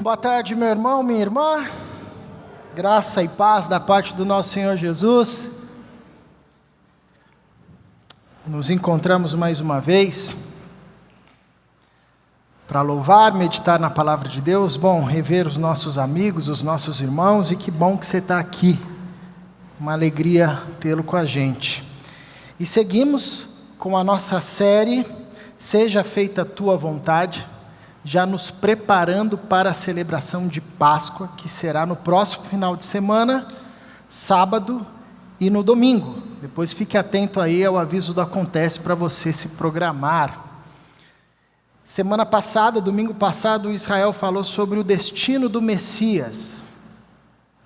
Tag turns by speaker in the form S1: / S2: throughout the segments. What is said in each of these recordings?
S1: Boa tarde, meu irmão, minha irmã. Graça e paz da parte do nosso Senhor Jesus. Nos encontramos mais uma vez para louvar, meditar na palavra de Deus. Bom, rever os nossos amigos, os nossos irmãos, e que bom que você está aqui. Uma alegria tê-lo com a gente. E seguimos com a nossa série Seja Feita a Tua Vontade, já nos preparando para a celebração de Páscoa, que será no próximo final de semana, sábado e no domingo. Depois fique atento aí ao aviso do Acontece para você se programar. Semana passada, domingo passado, Israel falou sobre o destino do Messias,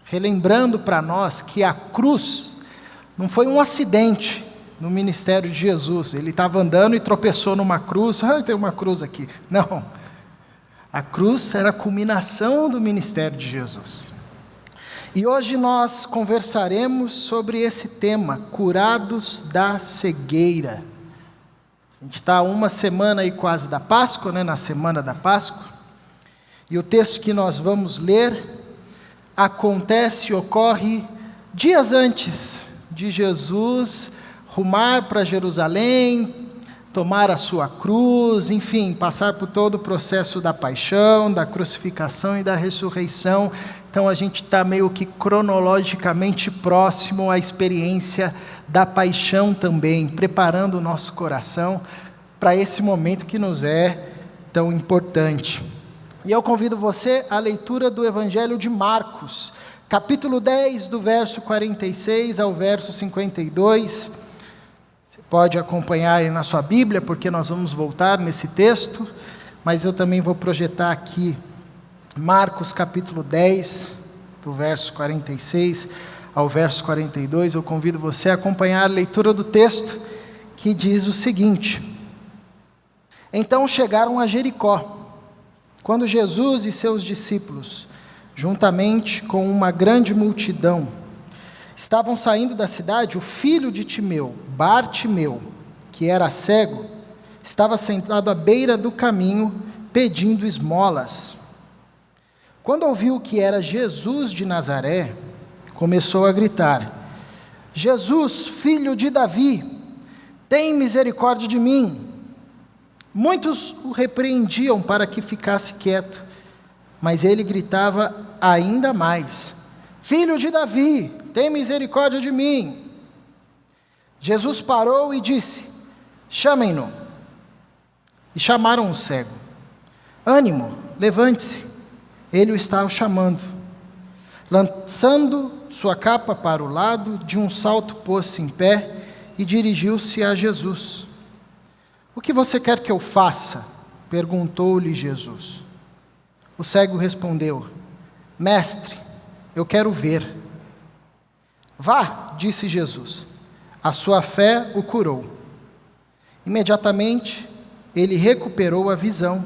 S1: relembrando para nós que a cruz não foi um acidente no ministério de Jesus. Ele estava andando e tropeçou numa cruz. Tem uma cruz aqui. Não. A cruz era a culminação do ministério de Jesus. E hoje nós conversaremos sobre esse tema, curados da cegueira. A gente está uma semana aí quase da Páscoa, na semana da Páscoa. E o texto que nós vamos ler acontece e ocorre dias antes de Jesus rumar para Jerusalém, tomar a sua cruz, enfim, passar por todo o processo da paixão, da crucificação e da ressurreição. Então a gente está meio que cronologicamente próximo à experiência da paixão também, preparando o nosso coração para esse momento que nos é tão importante. E eu convido você à leitura do Evangelho de Marcos, capítulo 10, do verso 46 ao verso 52, pode acompanhar aí na sua Bíblia, porque nós vamos voltar nesse texto, mas eu também vou projetar aqui Marcos capítulo 10, do verso 46 ao verso 42. Eu convido você a acompanhar a leitura do texto, que diz o seguinte: Então chegaram a Jericó, quando Jesus e seus discípulos, juntamente com uma grande multidão, estavam saindo da cidade, o filho de Timeu, Bartimeu, que era cego, estava sentado à beira do caminho, pedindo esmolas. Quando ouviu que era Jesus de Nazaré, começou a gritar: Jesus, filho de Davi, tem misericórdia de mim. Muitos o repreendiam para que ficasse quieto, mas ele gritava ainda mais: Filho de Davi, tem misericórdia de mim. Jesus parou e disse: Chamem-no. E chamaram o cego. Ânimo, levante-se, ele o está chamando. Lançando sua capa para o lado, de um salto pôs-se em pé e dirigiu-se a Jesus. O que você quer que eu faça? Perguntou-lhe Jesus. O cego respondeu: Mestre, eu quero ver. Vá, disse Jesus, a sua fé o curou. Imediatamente ele recuperou a visão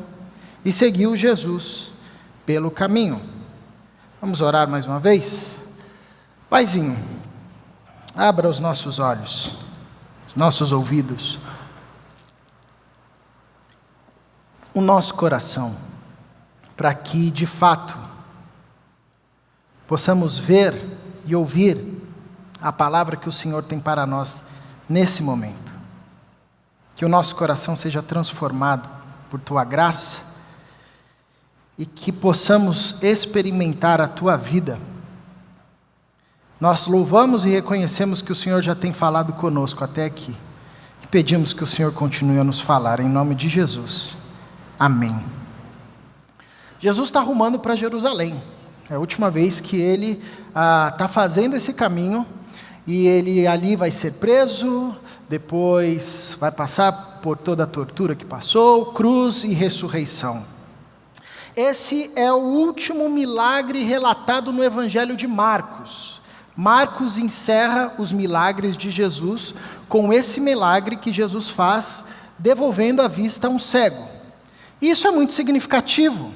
S1: e seguiu Jesus pelo caminho. Vamos orar mais uma vez? Paizinho, abra os nossos olhos, os nossos ouvidos, o nosso coração, para que de fato possamos ver e ouvir a palavra que o Senhor tem para nós nesse momento. Que o nosso coração seja transformado por Tua graça e que possamos experimentar a Tua vida. Nós louvamos e reconhecemos que o Senhor já tem falado conosco até aqui. E pedimos que o Senhor continue a nos falar, em nome de Jesus. Amém. Jesus está rumando para Jerusalém. É a última vez que ele está fazendo esse caminho, e ele ali vai ser preso, depois vai passar por toda a tortura que passou, cruz e ressurreição. Esse é o último milagre relatado no Evangelho de Marcos. Marcos encerra os milagres de Jesus com esse milagre que Jesus faz, devolvendo a vista a um cego. Isso é muito significativo,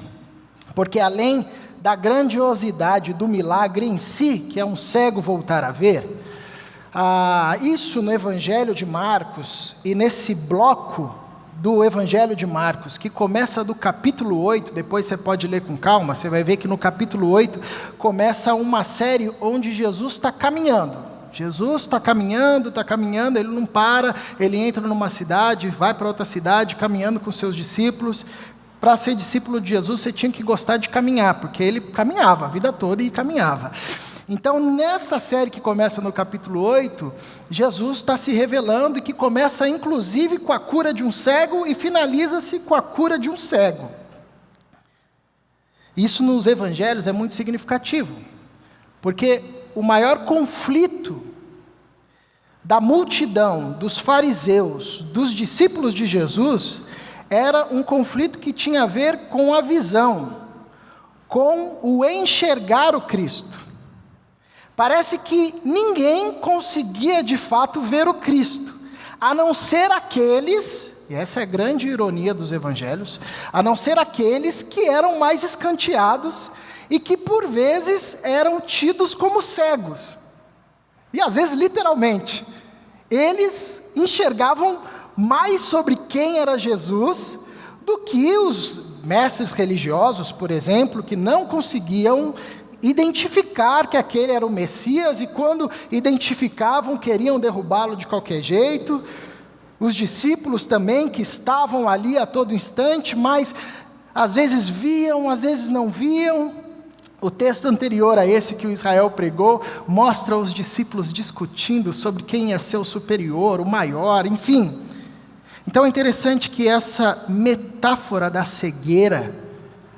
S1: porque além da grandiosidade do milagre em si, que é um cego voltar a ver, isso no Evangelho de Marcos e nesse bloco do Evangelho de Marcos, que começa do capítulo 8, depois você pode ler com calma, você vai ver que no capítulo 8 começa uma série onde Jesus está caminhando. Jesus está caminhando, ele não para, ele entra numa cidade, vai para outra cidade, caminhando com seus discípulos. Para ser discípulo de Jesus, você tinha que gostar de caminhar, porque ele caminhava a vida toda e caminhava. Então, nessa série que começa no capítulo 8, Jesus está se revelando e que começa inclusive com a cura de um cego e finaliza-se com a cura de um cego. Isso nos evangelhos é muito significativo, porque o maior conflito da multidão, dos fariseus, dos discípulos de Jesus, era um conflito que tinha a ver com a visão, com o enxergar o Cristo. Parece que ninguém conseguia de fato ver o Cristo, a não ser aqueles, e essa é a grande ironia dos evangelhos, a não ser aqueles que eram mais escanteados e que por vezes eram tidos como cegos. E às vezes literalmente, eles enxergavam mais sobre quem era Jesus do que os mestres religiosos, por exemplo, que não conseguiam identificar que aquele era o Messias, e quando identificavam, queriam derrubá-lo de qualquer jeito. Os discípulos também, que estavam ali a todo instante, mas às vezes viam, às vezes não viam. O texto anterior a esse que o Israel pregou, mostra os discípulos discutindo sobre quem ia ser o superior, o maior, enfim. Então é interessante que essa metáfora da cegueira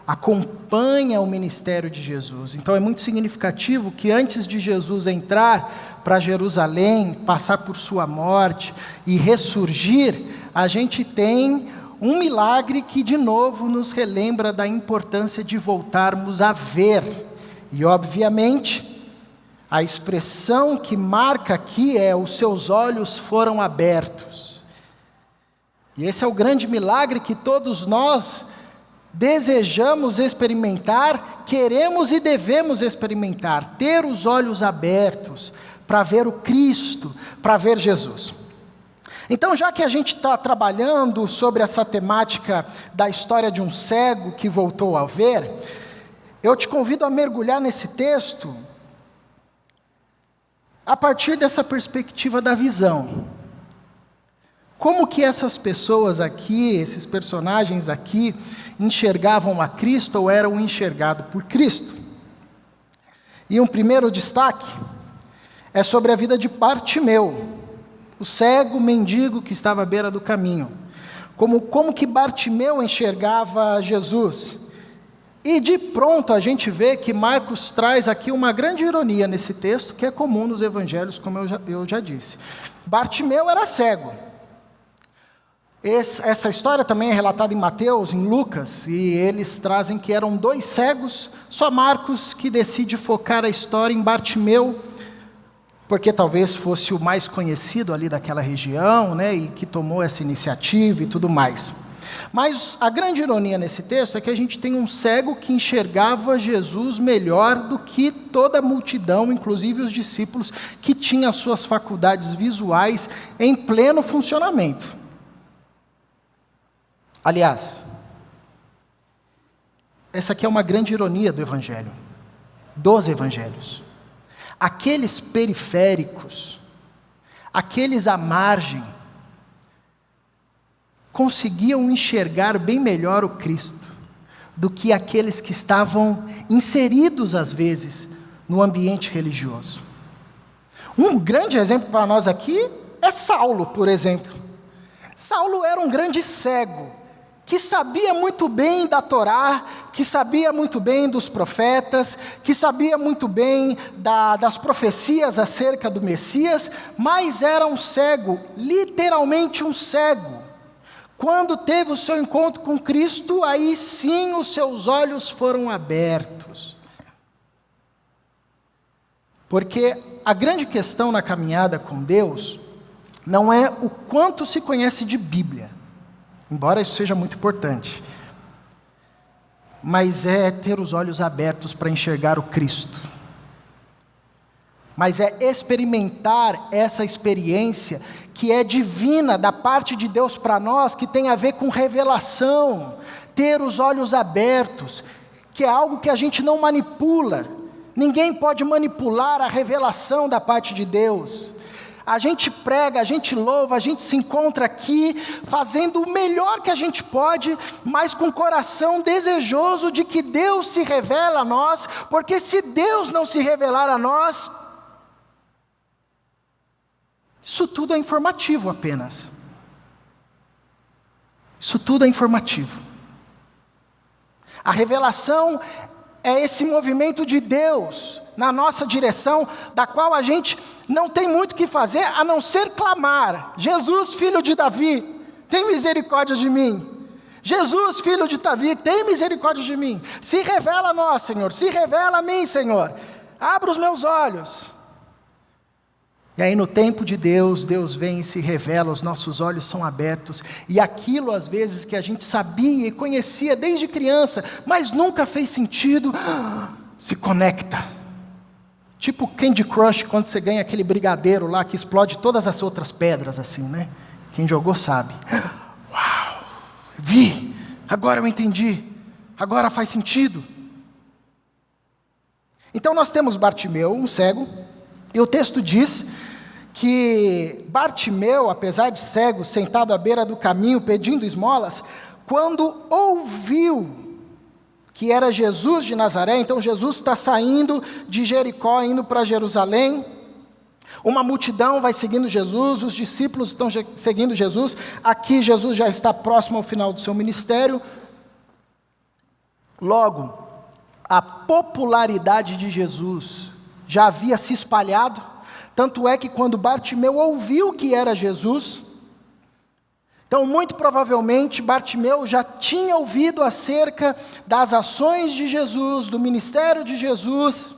S1: acompanha o ministério de Jesus. Então é muito significativo que antes de Jesus entrar para Jerusalém, passar por sua morte e ressurgir, a gente tem um milagre que de novo nos relembra da importância de voltarmos a ver. E obviamente, a expressão que marca aqui é: os seus olhos foram abertos. E esse é o grande milagre que todos nós desejamos experimentar, queremos e devemos experimentar, ter os olhos abertos para ver o Cristo, para ver Jesus. Então, já que a gente está trabalhando sobre essa temática da história de um cego que voltou a ver, eu te convido a mergulhar nesse texto a partir dessa perspectiva da visão. Como que essas pessoas aqui, esses personagens aqui, enxergavam a Cristo ou eram enxergados por Cristo? E um primeiro destaque é sobre a vida de Bartimeu, o cego mendigo que estava à beira do caminho. Como que Bartimeu enxergava Jesus? E de pronto a gente vê que Marcos traz aqui uma grande ironia nesse texto, que é comum nos evangelhos, como eu já disse. Bartimeu era cego. Essa história também é relatada em Mateus, em Lucas, e eles trazem que eram 2 cegos, só Marcos que decide focar a história em Bartimeu, porque talvez fosse o mais conhecido ali daquela região, né, e que tomou essa iniciativa e tudo mais. Mas a grande ironia nesse texto é que a gente tem um cego que enxergava Jesus melhor do que toda a multidão, inclusive os discípulos, que tinham as suas faculdades visuais em pleno funcionamento. Aliás, essa aqui é uma grande ironia do Evangelho, dos Evangelhos. Aqueles periféricos, aqueles à margem, conseguiam enxergar bem melhor o Cristo do que aqueles que estavam inseridos, às vezes, no ambiente religioso. Um grande exemplo para nós aqui é Saulo, por exemplo. Saulo era um grande cego, que sabia muito bem da Torá, que sabia muito bem dos profetas, que sabia muito bem das profecias acerca do Messias, mas era um cego, literalmente um cego. Quando teve o seu encontro com Cristo, aí sim os seus olhos foram abertos. Porque a grande questão na caminhada com Deus não é o quanto se conhece de Bíblia, embora isso seja muito importante, mas é ter os olhos abertos para enxergar o Cristo. mas é experimentar essa experiência que é divina da parte de Deus para nós, que tem a ver com revelação, ter os olhos abertos, que é algo que a gente não manipula. Ninguém pode manipular a revelação da parte de Deus. A gente prega, a gente louva, a gente se encontra aqui fazendo o melhor que a gente pode, mas com o coração desejoso de que Deus se revele a nós, porque se Deus não se revelar a nós, isso tudo é informativo apenas. Isso tudo é informativo. A revelação é esse movimento de Deus na nossa direção, da qual a gente não tem muito o que fazer, a não ser clamar: Jesus, filho de Davi, tem misericórdia de mim. Jesus, filho de Davi, tem misericórdia de mim. Se revela a nós, Senhor, se revela a mim, Senhor. Abra os meus olhos. E aí no tempo de Deus, Deus vem e se revela, os nossos olhos são abertos, e aquilo às vezes que a gente sabia e conhecia desde criança, mas nunca fez sentido, se conecta. Tipo Candy Crush, quando você ganha aquele brigadeiro lá que explode todas as outras pedras assim, né? Quem jogou sabe. Uau! Vi! Agora eu entendi. Agora faz sentido. Então nós temos Bartimeu, um cego, e o texto diz que Bartimeu, apesar de cego, sentado à beira do caminho pedindo esmolas, quando ouviu que era Jesus de Nazaré, então Jesus está saindo de Jericó, indo para Jerusalém, uma multidão vai seguindo Jesus, os discípulos estão seguindo Jesus, aqui Jesus já está próximo ao final do seu ministério. Logo, a popularidade de Jesus já havia se espalhado, tanto é que quando Bartimeu ouviu que era Jesus, então muito provavelmente Bartimeu já tinha ouvido acerca das ações de Jesus, do ministério de Jesus,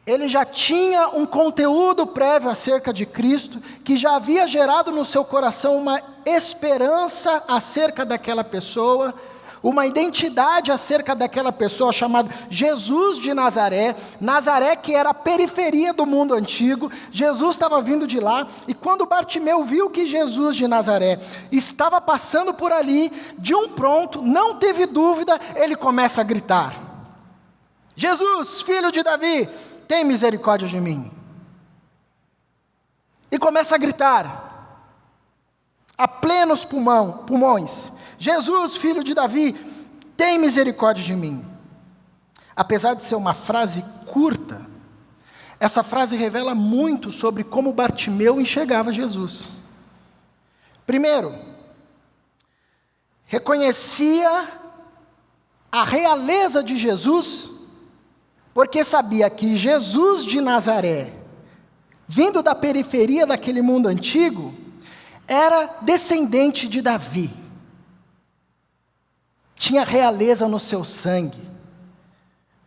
S1: ele já tinha um conteúdo prévio acerca de Cristo, que já havia gerado no seu coração uma esperança acerca daquela pessoa, uma identidade acerca daquela pessoa chamada Jesus de Nazaré. Nazaré que era a periferia do mundo antigo, Jesus estava vindo de lá, e quando Bartimeu viu que Jesus de Nazaré estava passando por ali, de um pronto, não teve dúvida, ele começa a gritar: Jesus, filho de Davi, tem misericórdia de mim. E começa a gritar, a plenos pulmões: Jesus, filho de Davi, tem misericórdia de mim. Apesar de ser uma frase curta, essa frase revela muito sobre como Bartimeu enxergava Jesus. Primeiro, reconhecia a realeza de Jesus, porque sabia que Jesus de Nazaré, vindo da periferia daquele mundo antigo, era descendente de Davi. Tinha realeza no seu sangue.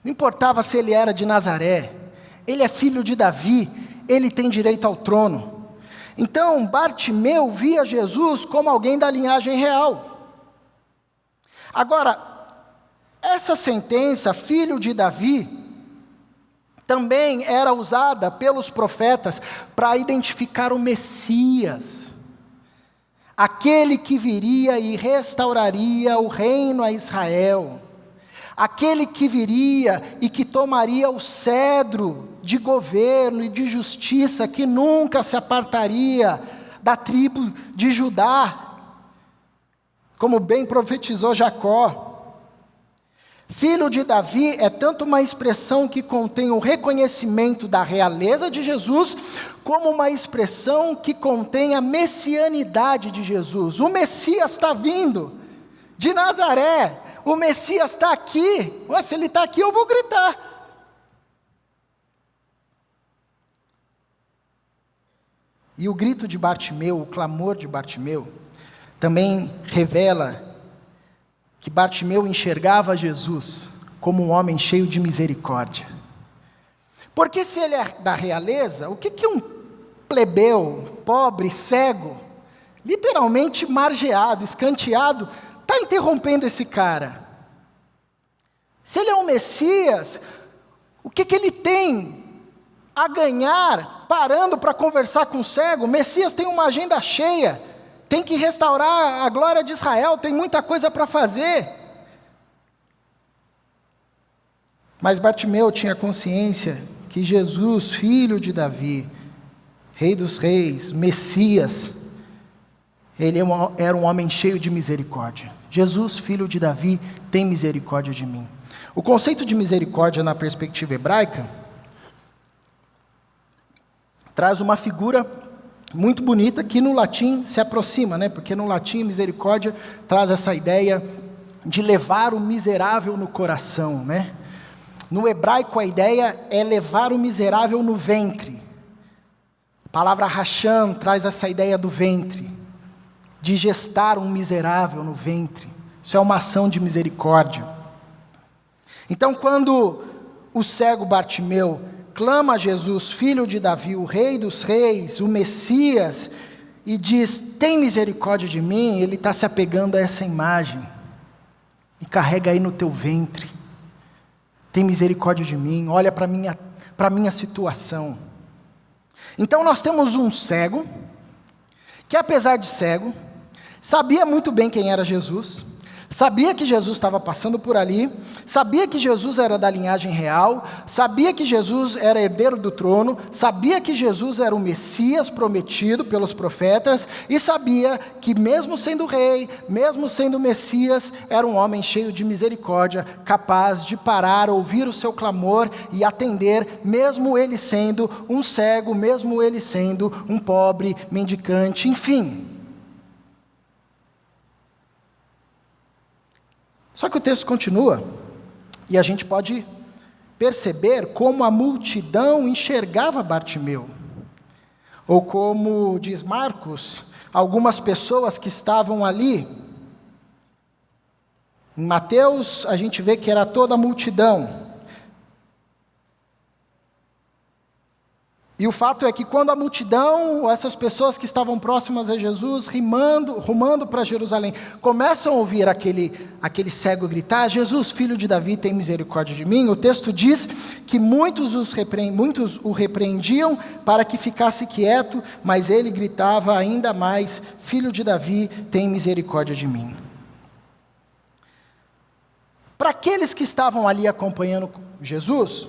S1: Não importava se ele era de Nazaré, ele é filho de Davi, ele tem direito ao trono. Então Bartimeu via Jesus como alguém da linhagem real. Agora, essa sentença, filho de Davi, também era usada pelos profetas para identificar o Messias, aquele que viria e restauraria o reino a Israel, aquele que viria e que tomaria o cedro de governo e de justiça, que nunca se apartaria da tribo de Judá, como bem profetizou Jacó. Filho de Davi é tanto uma expressão que contém o reconhecimento da realeza de Jesus, como uma expressão que contém a messianidade de Jesus. O Messias está vindo de Nazaré, o Messias está aqui. Ué, se ele está aqui, eu vou gritar. E o grito de Bartimeu, o clamor de Bartimeu, também revela que Bartimeu enxergava Jesus como um homem cheio de misericórdia. Porque se ele é da realeza, o que um plebeu, pobre, cego, literalmente margeado, escanteado, está interrompendo esse cara? Se ele é o Messias, o que ele tem a ganhar parando para conversar com o cego? O Messias tem uma agenda cheia, tem que restaurar a glória de Israel, tem muita coisa para fazer. Mas Bartimeu tinha consciência que Jesus, filho de Davi, Rei dos Reis, Messias, ele era um homem cheio de misericórdia. Jesus, filho de Davi, tem misericórdia de mim. O conceito de misericórdia na perspectiva hebraica traz uma figura muito bonita que no latim se aproxima, né? Porque no latim misericórdia traz essa ideia de levar o miserável no coração, né? No hebraico a ideia é levar o miserável no ventre. A palavra racham traz essa ideia do ventre, de gestar um miserável no ventre. Isso é uma ação de misericórdia. Então, quando o cego Bartimeu clama a Jesus, filho de Davi, o Rei dos Reis, o Messias, e diz, tem misericórdia de mim, ele está se apegando a essa imagem. E carrega aí no teu ventre. Tem misericórdia de mim, olha para a minha situação. Então nós temos um cego, que apesar de cego, sabia muito bem quem era Jesus, sabia que Jesus estava passando por ali, sabia que Jesus era da linhagem real, sabia que Jesus era herdeiro do trono, sabia que Jesus era o Messias prometido pelos profetas, e sabia que mesmo sendo rei, mesmo sendo Messias, era um homem cheio de misericórdia, capaz de parar, ouvir o seu clamor e atender, mesmo ele sendo um cego, mesmo ele sendo um pobre, mendicante, enfim. Só que o texto continua, e a gente pode perceber como a multidão enxergava Bartimeu. Ou como diz Marcos, algumas pessoas que estavam ali. Em Mateus a gente vê que era toda a multidão. E o fato é que quando a multidão, essas pessoas que estavam próximas a Jesus, rumando para Jerusalém, começam a ouvir aquele cego gritar, Jesus, filho de Davi, tem misericórdia de mim, o texto diz que muitos o repreendiam para que ficasse quieto, mas ele gritava ainda mais, filho de Davi, tem misericórdia de mim. Para aqueles que estavam ali acompanhando Jesus,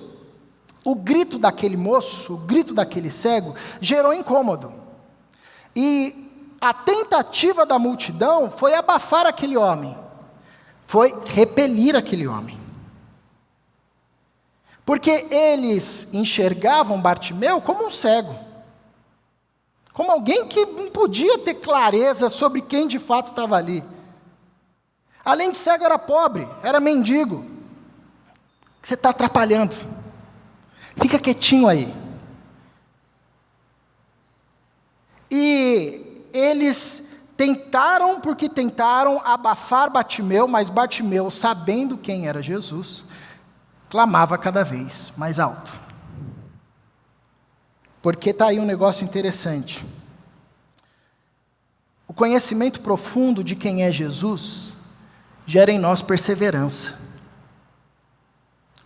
S1: o grito daquele moço, o grito daquele cego, gerou incômodo. E a tentativa da multidão foi abafar aquele homem, foi repelir aquele homem. Porque eles enxergavam Bartimeu como um cego, como alguém que não podia ter clareza sobre quem de fato estava ali. Além de cego, era pobre, era mendigo. Você está atrapalhando. Fica quietinho aí. E eles tentaram abafar Bartimeu, mas Bartimeu, sabendo quem era Jesus, clamava cada vez mais alto. Porque está aí um negócio interessante. O conhecimento profundo de quem é Jesus gera em nós perseverança.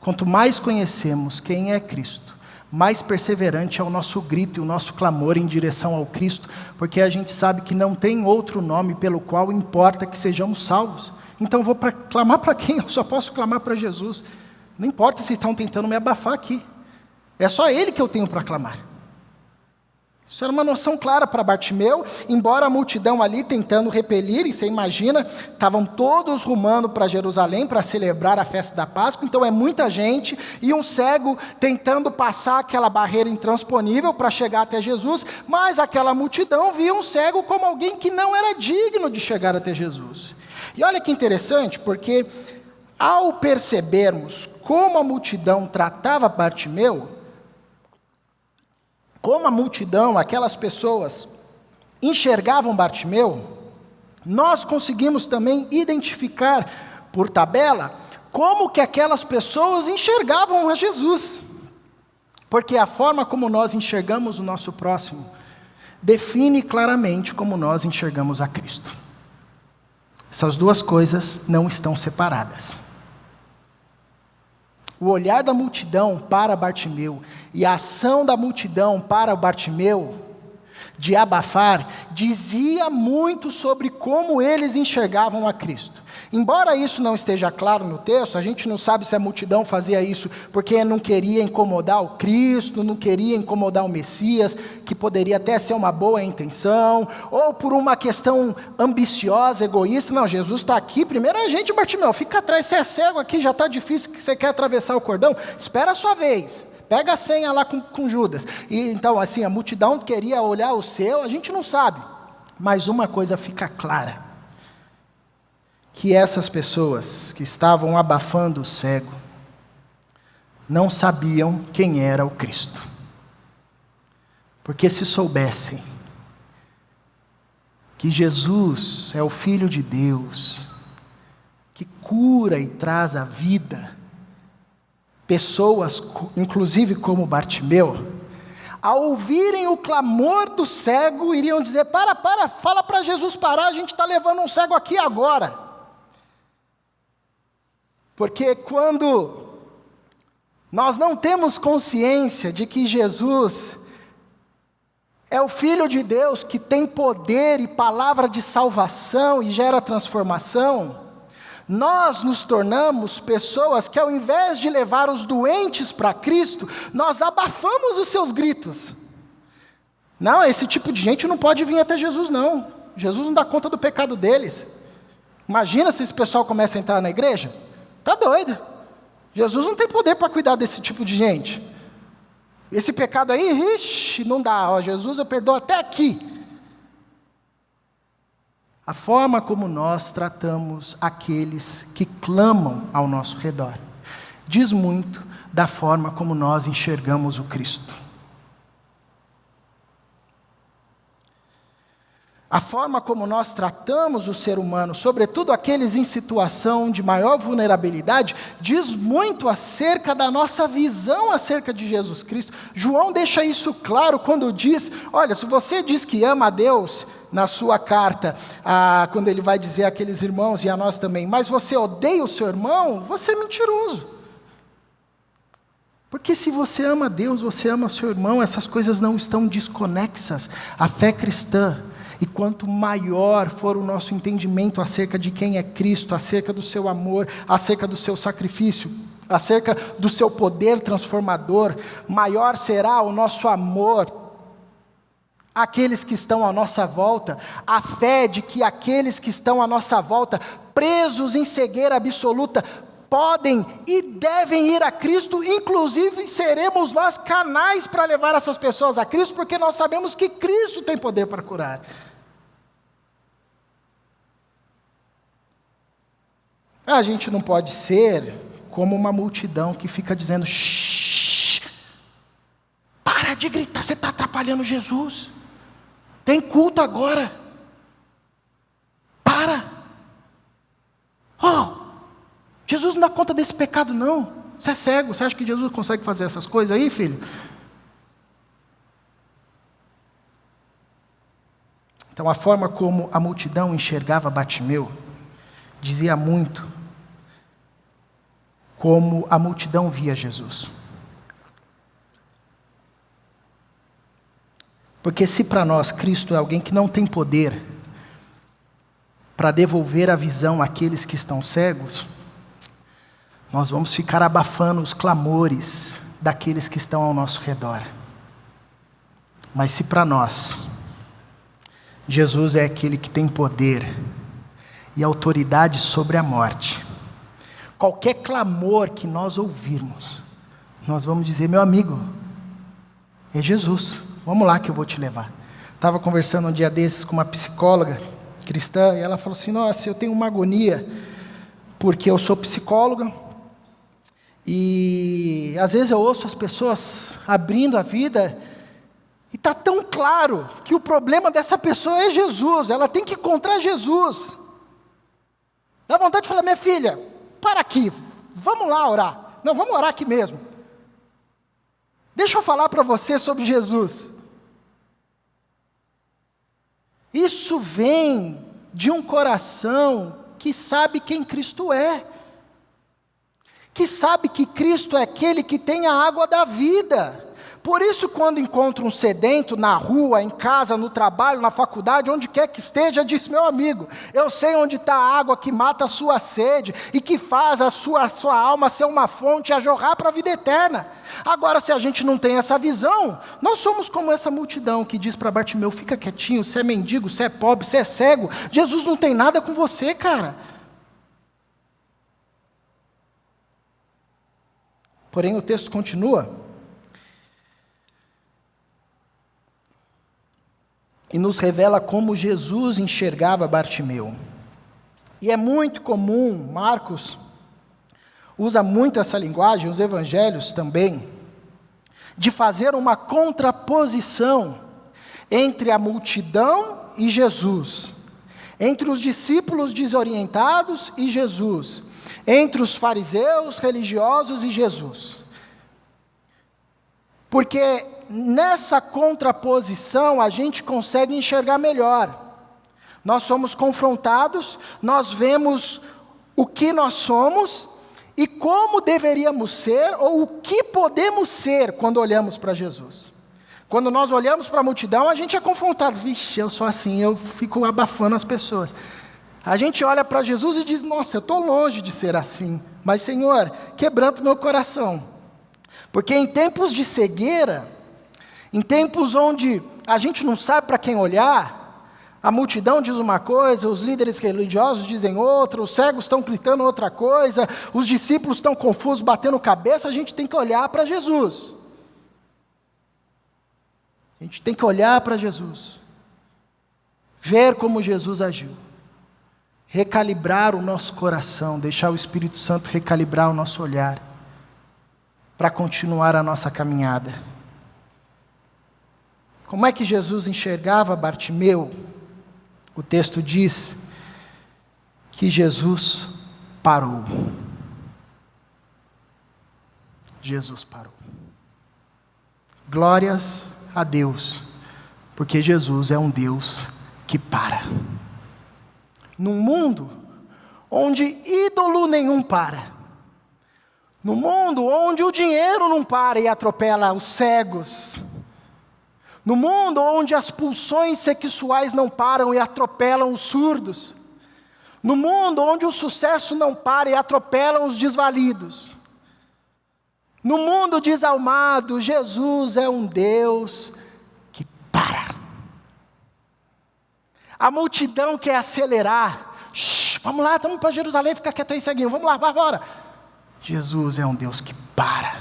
S1: Quanto mais conhecemos quem é Cristo, mais perseverante é o nosso grito e o nosso clamor em direção ao Cristo, porque a gente sabe que não tem outro nome pelo qual importa que sejamos salvos. Então vou clamar para quem? Eu só posso clamar para Jesus. Não importa se estão tentando me abafar aqui. É só Ele que eu tenho para clamar. Isso era uma noção clara para Bartimeu, embora a multidão ali tentando repelir, e você imagina, estavam todos rumando para Jerusalém para celebrar a festa da Páscoa, então é muita gente, e um cego tentando passar aquela barreira intransponível para chegar até Jesus, mas aquela multidão via um cego como alguém que não era digno de chegar até Jesus. E olha que interessante, porque ao percebermos como a multidão tratava Bartimeu, como a multidão, aquelas pessoas, enxergavam Bartimeu, nós conseguimos também identificar por tabela como que aquelas pessoas enxergavam a Jesus. Porque a forma como nós enxergamos o nosso próximo define claramente como nós enxergamos a Cristo. Essas duas coisas não estão separadas. O olhar da multidão para Bartimeu e a ação da multidão para Bartimeu, de abafar, dizia muito sobre como eles enxergavam a Cristo. Embora isso não esteja claro no texto, a gente não sabe se a multidão fazia isso porque não queria incomodar o Cristo, não queria incomodar o Messias, que poderia até ser uma boa intenção, ou por uma questão ambiciosa, egoísta. Não, Jesus está aqui, primeiro a gente, Bartimeu, fica atrás, você é cego aqui, já está difícil, que você quer atravessar o cordão, espera a sua vez. Pega a senha lá com Judas. E então, assim, a multidão queria olhar o céu, a gente não sabe. Mas uma coisa fica clara: que essas pessoas que estavam abafando o cego não sabiam quem era o Cristo. Porque se soubessem que Jesus é o Filho de Deus, que cura e traz a vida, pessoas, inclusive como Bartimeu, ao ouvirem o clamor do cego, iriam dizer: fala para Jesus parar, a gente está levando um cego aqui agora. Porque quando nós não temos consciência de que Jesus é o Filho de Deus, que tem poder e palavra de salvação e gera transformação, nós nos tornamos pessoas que, ao invés de levar os doentes para Cristo, nós abafamos os seus gritos. Não, esse tipo de gente não pode vir até Jesus, não. Jesus não dá conta do pecado deles. Imagina se esse pessoal começa a entrar na igreja. Está doido. Jesus não tem poder para cuidar desse tipo de gente. Esse pecado aí, não dá. Ó, Jesus, eu perdoo até aqui. A forma como nós tratamos aqueles que clamam ao nosso redor diz muito da forma como nós enxergamos o Cristo. A forma como nós tratamos o ser humano, sobretudo aqueles em situação de maior vulnerabilidade, diz muito acerca da nossa visão acerca de Jesus Cristo. João deixa isso claro quando diz: olha, se você diz que ama a Deus, na sua carta, quando ele vai dizer àqueles irmãos e a nós também, mas você odeia o seu irmão, você é mentiroso. Porque se você ama a Deus, você ama o seu irmão, essas coisas não estão desconexas. A fé cristã, e quanto maior for o nosso entendimento acerca de quem é Cristo, acerca do seu amor, acerca do seu sacrifício, acerca do seu poder transformador, maior será o nosso amor àqueles que estão à nossa volta, a fé de que aqueles que estão à nossa volta, presos em cegueira absoluta, podem e devem ir a Cristo. Inclusive seremos nós canais para levar essas pessoas a Cristo, porque nós sabemos que Cristo tem poder para curar. A gente não pode ser como uma multidão que fica dizendo: shh, para de gritar, você está atrapalhando Jesus, tem culto agora, para. Jesus não dá conta desse pecado não, você é cego, você acha que Jesus consegue fazer essas coisas aí, filho? Então a forma como a multidão enxergava Bartimeu dizia muito como a multidão via Jesus. Porque se para nós Cristo é alguém que não tem poder para devolver a visão àqueles que estão cegos, nós vamos ficar abafando os clamores daqueles que estão ao nosso redor. Mas se para nós Jesus é aquele que tem poder e autoridade sobre a morte, qualquer clamor que nós ouvirmos, nós vamos dizer: meu amigo, é Jesus, vamos lá que eu vou te levar. Estava conversando um dia desses com uma psicóloga cristã, e ela falou assim: nossa, eu tenho uma agonia, porque eu sou psicóloga, e às vezes eu ouço as pessoas abrindo a vida, e está tão claro que o problema dessa pessoa é Jesus, ela tem que encontrar Jesus. Dá vontade de falar: minha filha, para aqui, vamos lá orar. Não, vamos orar aqui mesmo. Deixa eu falar para você sobre Jesus. Isso vem de um coração que sabe quem Cristo é. que sabe que Cristo é aquele que tem a água da vida. Por isso, quando encontra um sedento na rua, em casa, no trabalho, na faculdade, onde quer que esteja, diz: meu amigo, eu sei onde está a água que mata a sua sede e que faz a sua alma ser uma fonte a jorrar para a vida eterna. Agora, se a gente não tem essa visão, nós somos como essa multidão que diz para Bartimeu: fica quietinho, você é mendigo, você é pobre, você é cego, Jesus não tem nada com você, cara. Porém, o texto continua e nos revela como Jesus enxergava Bartimeu. E é muito comum, Marcos usa muito essa linguagem, os evangelhos também, de fazer uma contraposição entre a multidão e Jesus, entre os discípulos desorientados e Jesus, entre os fariseus religiosos e Jesus. Porque nessa contraposição a gente consegue enxergar melhor. Nós somos confrontados, nós vemos o que nós somos e como deveríamos ser, ou o que podemos ser quando olhamos para Jesus. Quando nós olhamos para a multidão, a gente é confrontado: vixe, eu sou assim, eu fico abafando as pessoas. A gente olha para Jesus e diz: nossa, eu estou longe de ser assim, mas Senhor, quebranta o meu coração. Porque em tempos de cegueira, em tempos onde a gente não sabe para quem olhar, a multidão diz uma coisa, os líderes religiosos dizem outra, os cegos estão gritando outra coisa, os discípulos estão confusos, batendo cabeça, a gente tem que olhar para Jesus. A gente tem que olhar para Jesus, ver como Jesus agiu, recalibrar o nosso coração, deixar o Espírito Santo recalibrar o nosso olhar, para continuar a nossa caminhada. Como é que Jesus enxergava Bartimeu? O texto diz que Jesus parou. Jesus parou. Glórias a Deus, porque Jesus é um Deus que para. Num mundo onde ídolo nenhum para, no mundo onde o dinheiro não para e atropela os cegos, no mundo onde as pulsões sexuais não param e atropelam os surdos, no mundo onde o sucesso não para e atropelam os desvalidos, no mundo desalmado, Jesus é um Deus que para. A multidão quer acelerar. Vamos lá, estamos para Jerusalém, fica quieto aí, ceguinho, vamos lá, bora. Jesus é um Deus que para.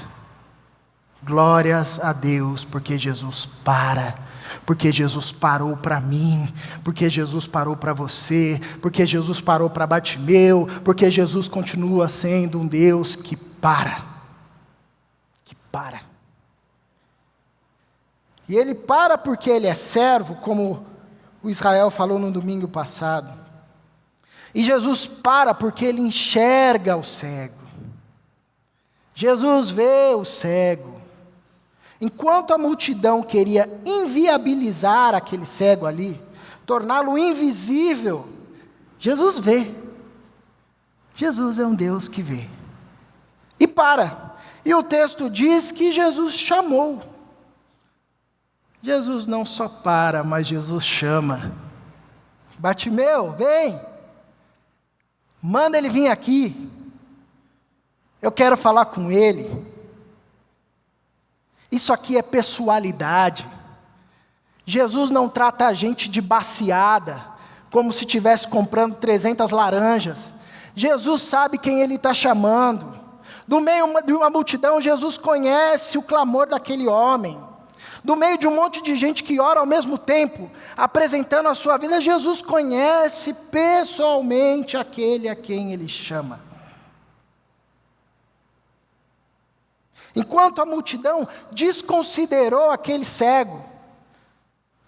S1: Glórias a Deus, porque Jesus para. Porque Jesus parou para mim, porque Jesus parou para você, porque Jesus parou para Bartimeu, porque Jesus continua sendo um Deus que para. Que para. E Ele para porque Ele é servo, como o Israel falou no domingo passado. E Jesus para porque Ele enxerga o cego. Jesus vê o cego. Enquanto a multidão queria inviabilizar aquele cego ali, torná-lo invisível, Jesus vê. Jesus é um Deus que vê. E para. E o texto diz que Jesus chamou. Jesus não só para, mas Jesus chama. Bartimeu, vem. Manda ele vir aqui. Eu quero falar com ele. Isso aqui é pessoalidade. Jesus não trata a gente de baciada, como se estivesse comprando 300 laranjas. Jesus sabe quem Ele está chamando. Do meio de uma multidão, Jesus conhece o clamor daquele homem. Do meio de um monte de gente que ora ao mesmo tempo, apresentando a sua vida, Jesus conhece pessoalmente aquele a quem Ele chama. Enquanto a multidão desconsiderou aquele cego,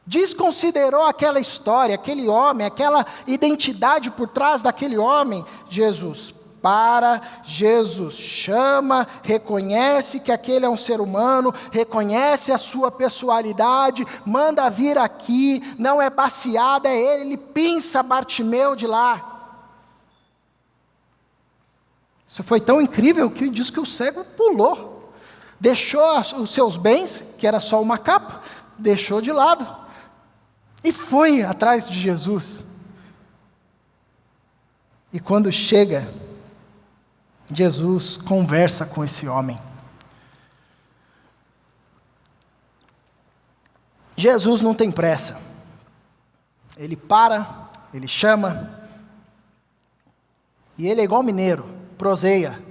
S1: desconsiderou aquela história, aquele homem, aquela identidade por trás daquele homem, Jesus para, Jesus chama, reconhece que aquele é um ser humano, reconhece a sua pessoalidade, manda vir aqui, não é baciada, é ele pinça Bartimeu de lá. Isso foi tão incrível que diz que o cego pulou. Deixou os seus bens, que era só uma capa, deixou de lado. E foi atrás de Jesus. E quando chega, Jesus conversa com esse homem. Jesus não tem pressa. Ele para, ele chama, e ele é igual mineiro, proseia.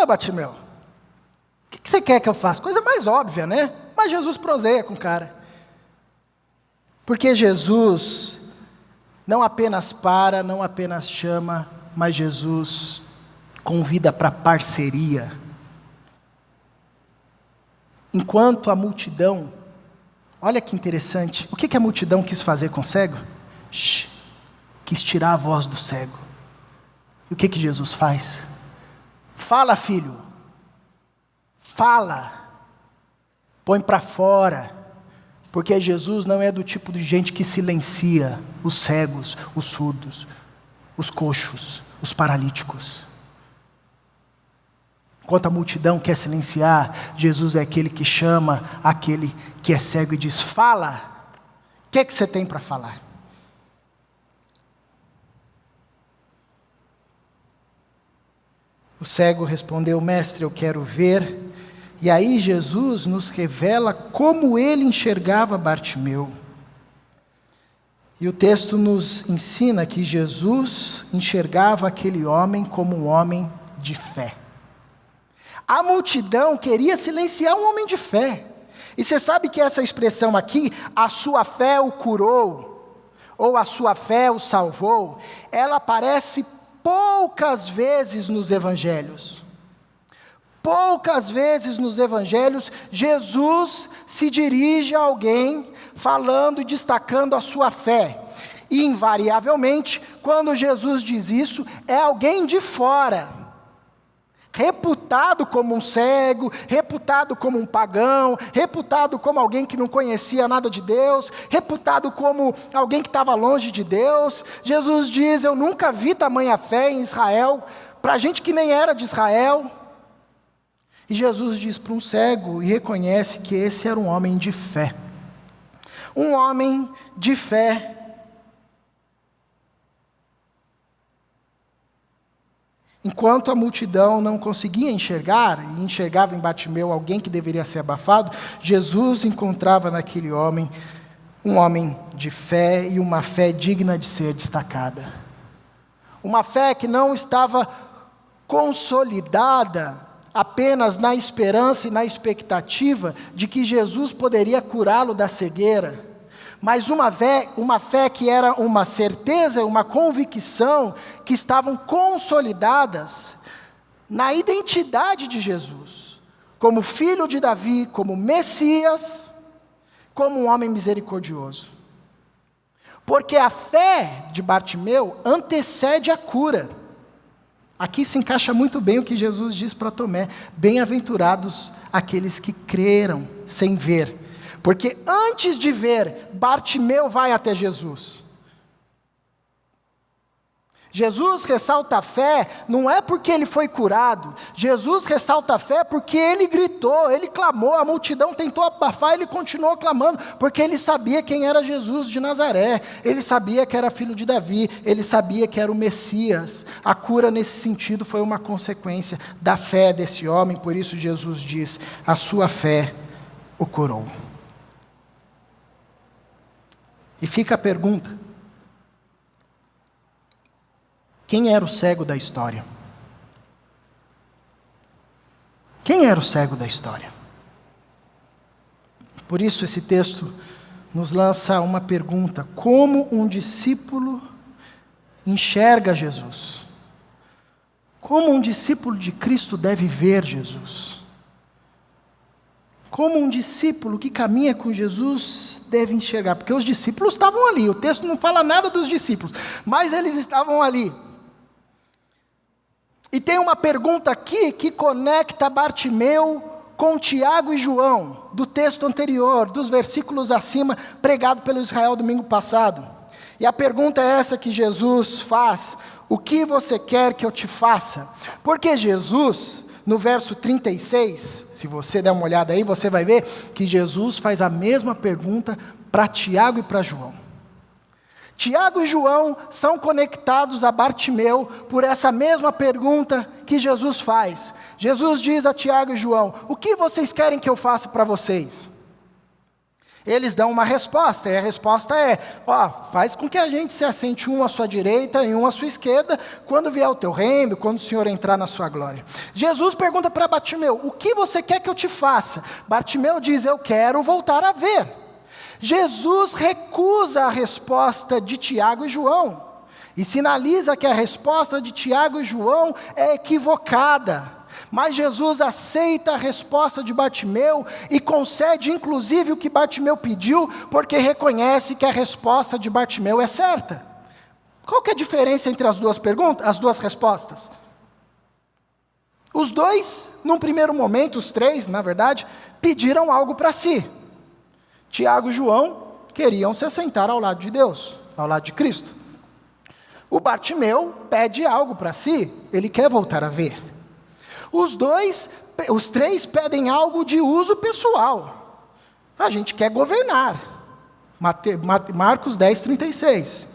S1: Bartimeu, o que você quer que eu faça? Coisa mais óbvia, né? Mas Jesus proseia com o cara. Porque Jesus não apenas para, não apenas chama, mas Jesus convida para parceria. Enquanto a multidão, olha que interessante, o que a multidão quis fazer com o cego? Quis tirar a voz do cego. E o que Jesus faz? Fala, filho, fala, põe para fora, porque Jesus não é do tipo de gente que silencia os cegos, os surdos, os coxos, os paralíticos. Enquanto a multidão quer silenciar, Jesus é aquele que chama aquele que é cego e diz: fala, o que você tem para falar? O cego respondeu: mestre, eu quero ver. E aí Jesus nos revela como ele enxergava Bartimeu. E o texto nos ensina que Jesus enxergava aquele homem como um homem de fé. A multidão queria silenciar um homem de fé. E você sabe que essa expressão aqui, a sua fé o curou, ou a sua fé o salvou, ela aparece poucas vezes nos evangelhos. Poucas vezes nos evangelhos, Jesus se dirige a alguém falando e destacando a sua fé. E invariavelmente, quando Jesus diz isso, é alguém de fora, reputado como um cego, reputado como um pagão, reputado como alguém que não conhecia nada de Deus, reputado como alguém que estava longe de Deus. Jesus diz: eu nunca vi tamanha fé em Israel, para gente que nem era de Israel. E Jesus diz para um cego e reconhece que esse era um homem de fé. Um homem de fé. Enquanto a multidão não conseguia enxergar, e enxergava em Bartimeu alguém que deveria ser abafado, Jesus encontrava naquele homem um homem de fé e uma fé digna de ser destacada. Uma fé que não estava consolidada apenas na esperança e na expectativa de que Jesus poderia curá-lo da cegueira, mas uma fé que era uma certeza, uma convicção que estavam consolidadas na identidade de Jesus, como filho de Davi, como Messias, como um homem misericordioso. Porque a fé de Bartimeu antecede a cura. Aqui se encaixa muito bem o que Jesus diz para Tomé: bem-aventurados aqueles que creram sem ver. Porque antes de ver, Bartimeu vai até Jesus. Jesus ressalta a fé, não é porque ele foi curado. Jesus ressalta a fé porque ele gritou, ele clamou, a multidão tentou abafar, ele continuou clamando, porque ele sabia quem era Jesus de Nazaré, ele sabia que era filho de Davi, ele sabia que era o Messias. A cura nesse sentido foi uma consequência da fé desse homem, por isso Jesus diz: a sua fé o curou. E fica a pergunta: quem era o cego da história? Quem era o cego da história? Por isso esse texto nos lança uma pergunta: como um discípulo enxerga Jesus? Como um discípulo de Cristo deve ver Jesus? Como um discípulo que caminha com Jesus deve enxergar? Porque os discípulos estavam ali, o texto não fala nada dos discípulos, mas eles estavam ali. E tem uma pergunta aqui que conecta Bartimeu com Tiago e João, do texto anterior, dos versículos acima, pregado pelo Israel domingo passado. E a pergunta é essa que Jesus faz: o que você quer que eu te faça? Porque Jesus, no verso 36, se você der uma olhada aí, você vai ver que Jesus faz a mesma pergunta para Tiago e para João. Tiago e João são conectados a Bartimeu por essa mesma pergunta que Jesus faz. Jesus diz a Tiago e João: o que vocês querem que eu faça para vocês? Eles dão uma resposta, e a resposta é: faz com que a gente se assente um à sua direita e um à sua esquerda, quando vier o teu reino, quando o Senhor entrar na sua glória. Jesus pergunta para Bartimeu: o que você quer que eu te faça? Bartimeu diz: eu quero voltar a ver. Jesus recusa a resposta de Tiago e João, e sinaliza que a resposta de Tiago e João é equivocada. Mas Jesus aceita a resposta de Bartimeu e concede inclusive o que Bartimeu pediu, porque reconhece que a resposta de Bartimeu é certa. Qual que é a diferença entre as duas perguntas, as duas respostas? Os dois, num primeiro momento, os três, na verdade, pediram algo para si. Tiago e João queriam se assentar ao lado de Deus, ao lado de Cristo. O Bartimeu pede algo para si, ele quer voltar a ver. Os três pedem algo de uso pessoal. A gente quer governar. Marcos 10, 36.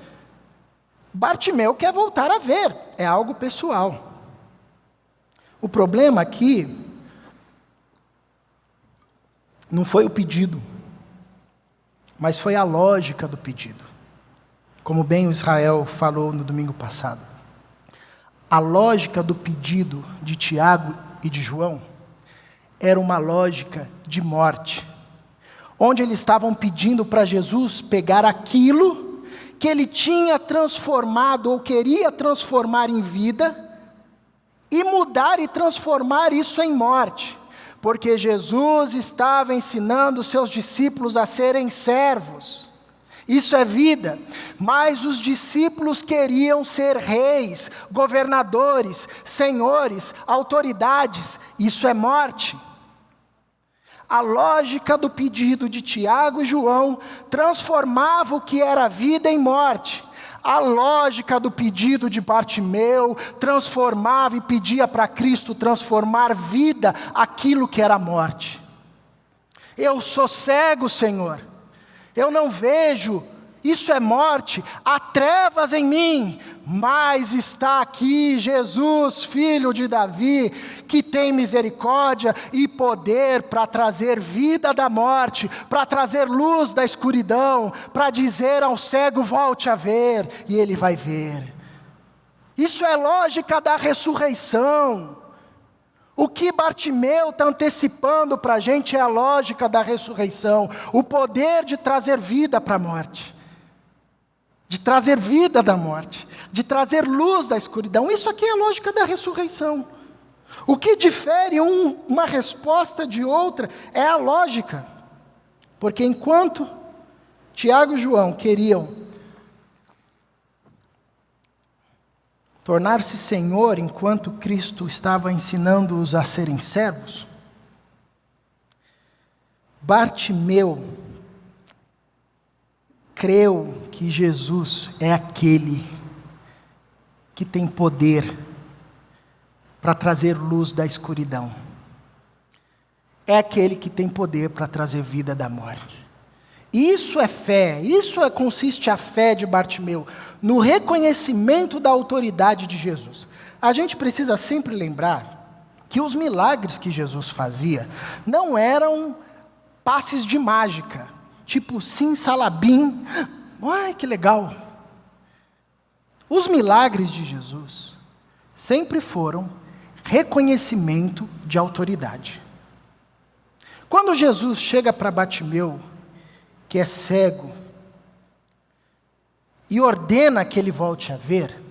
S1: Bartimeu quer voltar a ver, é algo pessoal. O problema aqui não foi o pedido, mas foi a lógica do pedido. Como bem o Israel falou no domingo passado. A lógica do pedido de Tiago e de João era uma lógica de morte, onde eles estavam pedindo para Jesus pegar aquilo que ele tinha transformado ou queria transformar em vida e mudar e transformar isso em morte. Porque Jesus estava ensinando os seus discípulos a serem servos. Isso é vida. Mas os discípulos queriam ser reis, governadores, senhores, autoridades. Isso é morte. A lógica do pedido de Tiago e João transformava o que era vida em morte. A lógica do pedido de Bartimeu transformava e pedia para Cristo transformar vida aquilo que era morte. Eu sou cego, Senhor, eu não vejo, isso é morte, há trevas em mim, mas está aqui Jesus, filho de Davi, que tem misericórdia e poder para trazer vida da morte, para trazer luz da escuridão, para dizer ao cego: volte a ver, e ele vai ver. Isso é lógica da ressurreição. O que Bartimeu está antecipando para a gente é a lógica da ressurreição, o poder de trazer vida para a morte, de trazer vida da morte, de trazer luz da escuridão. Isso aqui é a lógica da ressurreição. O que difere uma resposta de outra é a lógica, porque enquanto Tiago e João queriam tornar-se Senhor enquanto Cristo estava ensinando-os a serem servos, Bartimeu creu que Jesus é aquele que tem poder para trazer luz da escuridão. É aquele que tem poder para trazer vida da morte. Isso é fé, consiste a fé de Bartimeu, no reconhecimento da autoridade de Jesus. A gente precisa sempre lembrar que os milagres que Jesus fazia não eram passes de mágica, tipo simsalabim, ai que legal. Os milagres de Jesus sempre foram reconhecimento de autoridade. Quando Jesus chega para Bartimeu, que é cego, e ordena que ele volte a ver,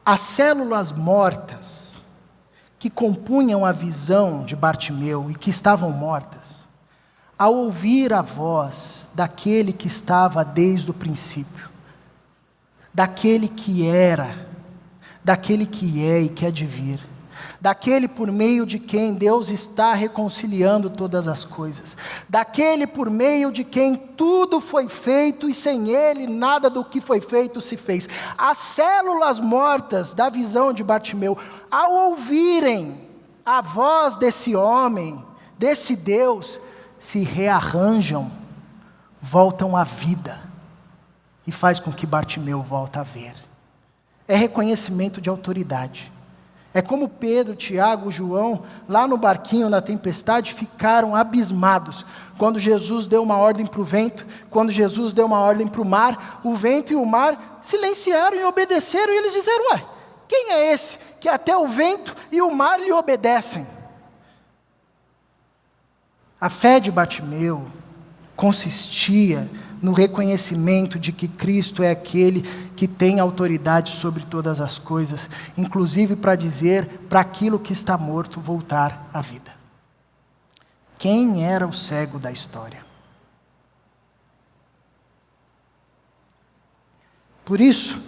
S1: as células mortas que compunham a visão de Bartimeu e que estavam mortas, ao ouvir a voz daquele que estava desde o princípio, daquele que era, daquele que é e que há de vir, daquele por meio de quem Deus está reconciliando todas as coisas, daquele por meio de quem tudo foi feito e sem Ele nada do que foi feito se fez. As células mortas da visão de Bartimeu, ao ouvirem a voz desse homem, desse Deus, se rearranjam, voltam à vida e faz com que Bartimeu volte a ver. É reconhecimento de autoridade. É como Pedro, Tiago, João, lá no barquinho na tempestade, ficaram abismados. Quando Jesus deu uma ordem para o vento, quando Jesus deu uma ordem para o mar, o vento e o mar silenciaram e obedeceram. E eles disseram, ué, quem é esse que até o vento e o mar lhe obedecem? A fé de Bartimeu consistia no reconhecimento de que Cristo é aquele que tem autoridade sobre todas as coisas, inclusive para dizer para aquilo que está morto voltar à vida. Quem era o cego da história? Por isso,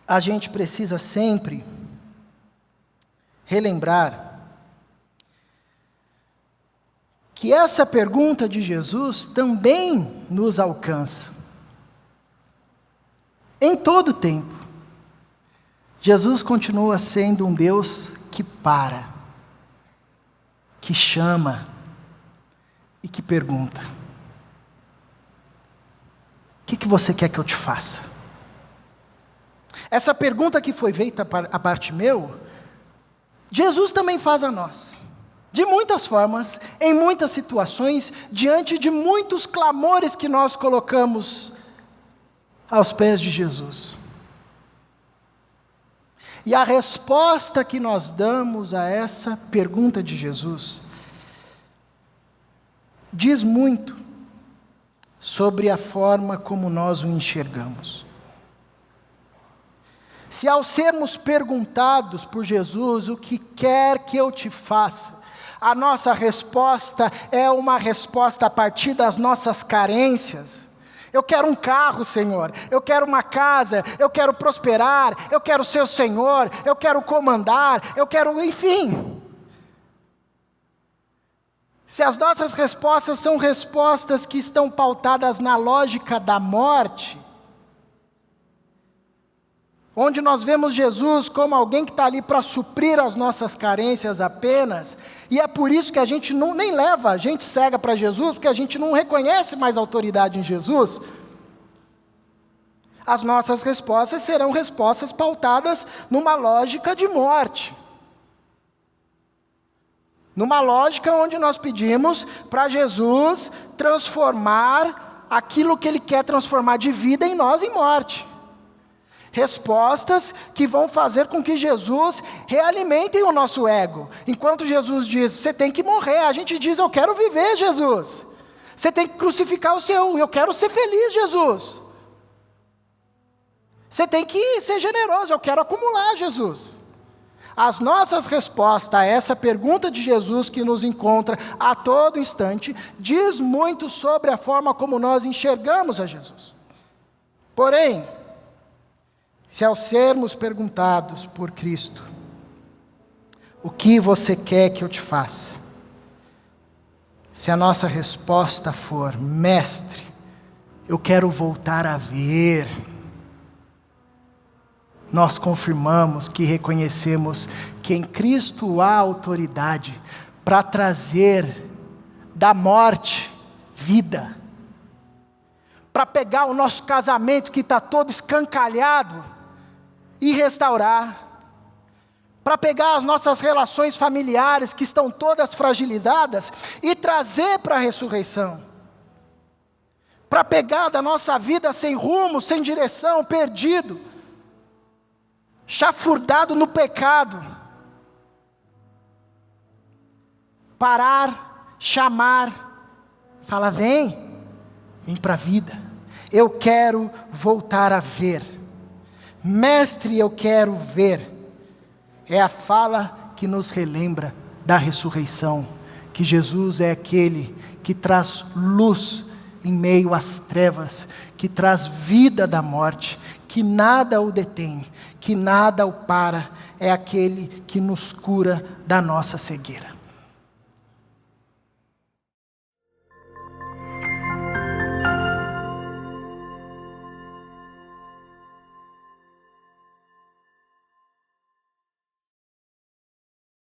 S1: a gente precisa sempre relembrar que essa pergunta de Jesus também nos alcança. Em todo tempo, Jesus continua sendo um Deus que para, que chama e que pergunta: o que você quer que eu te faça? Essa pergunta que foi feita a Bartimeu, Jesus também faz a nós. De muitas formas, em muitas situações, diante de muitos clamores que nós colocamos aos pés de Jesus. E a resposta que nós damos a essa pergunta de Jesus diz muito sobre a forma como nós o enxergamos. Se ao sermos perguntados por Jesus, o que quer que eu te faça, a nossa resposta é uma resposta a partir das nossas carências. Eu quero um carro, Senhor, eu quero uma casa, eu quero prosperar, eu quero ser o Senhor, eu quero comandar, eu quero, enfim. Se as nossas respostas são respostas que estão pautadas na lógica da morte, onde nós vemos Jesus como alguém que está ali para suprir as nossas carências apenas, e é por isso que a gente nem leva a gente cega para Jesus, porque a gente não reconhece mais autoridade em Jesus. As nossas respostas serão respostas pautadas numa lógica de morte. Numa lógica onde nós pedimos para Jesus transformar aquilo que Ele quer transformar de vida em nós em morte. Respostas que vão fazer com que Jesus realimentem o nosso ego. Enquanto Jesus diz, você tem que morrer, a gente diz, eu quero viver, Jesus. Você tem que crucificar o seu, eu quero ser feliz, Jesus. Você tem que ser generoso, eu quero acumular, Jesus. As nossas respostas a essa pergunta de Jesus que nos encontra a todo instante, diz muito sobre a forma como nós enxergamos a Jesus. Porém, se ao sermos perguntados por Cristo, o que você quer que eu te faça? Se a nossa resposta for, Mestre, eu quero voltar a ver, nós confirmamos que reconhecemos que em Cristo há autoridade para trazer da morte vida, para pegar o nosso casamento que está todo escancalhado e restaurar, para pegar as nossas relações familiares que estão todas fragilizadas e trazer para a ressurreição, para pegar da nossa vida sem rumo, sem direção, perdido, chafurdado no pecado, parar, chamar, falar, vem para a vida, eu quero voltar a ver. Mestre, eu quero ver. É a fala que nos relembra da ressurreição, que Jesus é aquele que traz luz em meio às trevas, que traz vida da morte, que nada o detém, que nada o para, é aquele que nos cura da nossa cegueira.